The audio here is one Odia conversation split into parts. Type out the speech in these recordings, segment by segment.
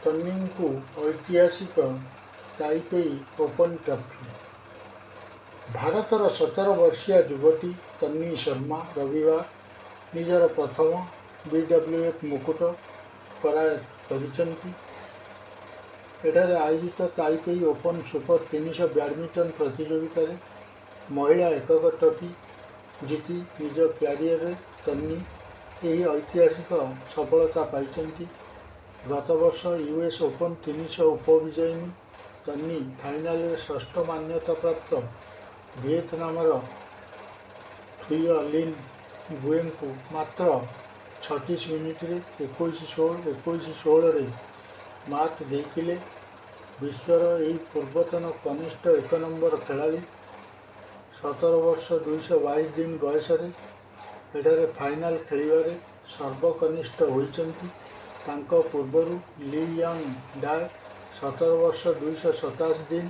ତନ୍ୱୀଙ୍କୁ ଐତିହାସିକ ତାଇପେଇ ଓପନ୍ ଟ୍ରଫି। ଭାରତର 17 ବର୍ଷୀୟା ଯୁବତୀ ତନ୍ୱୀ ଶର୍ମା ରବିବାର ନିଜର ପ୍ରଥମ BWF ମୁକୁଟ କରାୟତ୍ତ କରିଛନ୍ତି। ଏଠାରେ ଆୟୋଜିତ ତାଇପେଇ ଓପନ୍ ସୁପର 300 ବ୍ୟାଡମିଣ୍ଟନ ପ୍ରତିଯୋଗିତାରେ ମହିଳା ଏକକ ଟ୍ରଫି ଜିତି ନିଜ କ୍ୟାରିୟରରେ ତନ୍ୱୀ ଏହି ଐତିହାସିକ ସଫଳତା ପାଇଛନ୍ତି। ଗତ ବର୍ଷ US ଓପନ୍ 300 ଉପବିଜୟିନୀ ତନ୍ୱୀ ଫାଇନାଲରେ ଷଷ୍ଠ ମାନ୍ୟତାପ୍ରାପ୍ତ ଭିଏତନାମର ଥୁୟ ଲିନ୍ ଗୁଏଙ୍କୁ ମାତ୍ର 36 ମିନିଟରେ 21-16ରେ ମାତ୍ ଦେଇଥିଲେ। ବିଶ୍ୱର ଏହି ପୂର୍ବତନ କନିଷ୍ଠ 1 ନମ୍ବର ଖେଳାଳି 17 ବର୍ଷ 222 ଦିନ ବୟସରେ ଏଠାରେ ଫାଇନାଲ ଖେଳିବାରେ ସର୍ବକନିଷ୍ଠ ହୋଇଛନ୍ତି। ତାଙ୍କ ପୂର୍ବରୁ ଲି ୟଙ୍ଗ୍ ଡାଏ 17 ବର୍ଷ 227 ଦିନ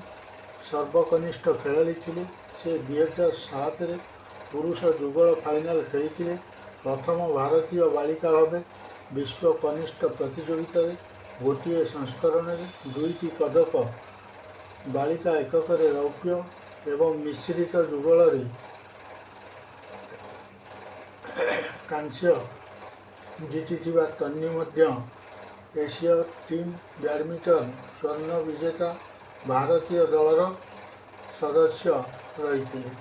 ସର୍ବକନିଷ୍ଠ ଖେଳାଳି ଥିଲେ। ସେ 2007ରେ ପୁରୁଷ ଯୁଗଳ ଫାଇନାଲ ଖେଳିଥିଲେ। ପ୍ରଥମ ଭାରତୀୟ ବାଳିକା ଭାବେ ବିଶ୍ୱ କନିଷ୍ଠ ପ୍ରତିଯୋଗିତାରେ ଗୋଟିଏ ସଂସ୍କରଣରେ 2ଟି ପଦକ, ବାଳିକା ଏକକରେ ରୌପ୍ୟ ଏବଂ ମିଶ୍ରିତ ଯୁଗଳରେ କାଂସ୍ୟ ଜିତିଥିବା ତନ୍ୱୀ ମଧ୍ୟ ଏସୀୟ ଟିମ୍ ବ୍ୟାଡମିଣ୍ଟନ ସ୍ୱର୍ଣ୍ଣ ବିଜେତା ଭାରତୀୟ ଦଳର ସଦସ୍ୟ ରହିଥିଲେ।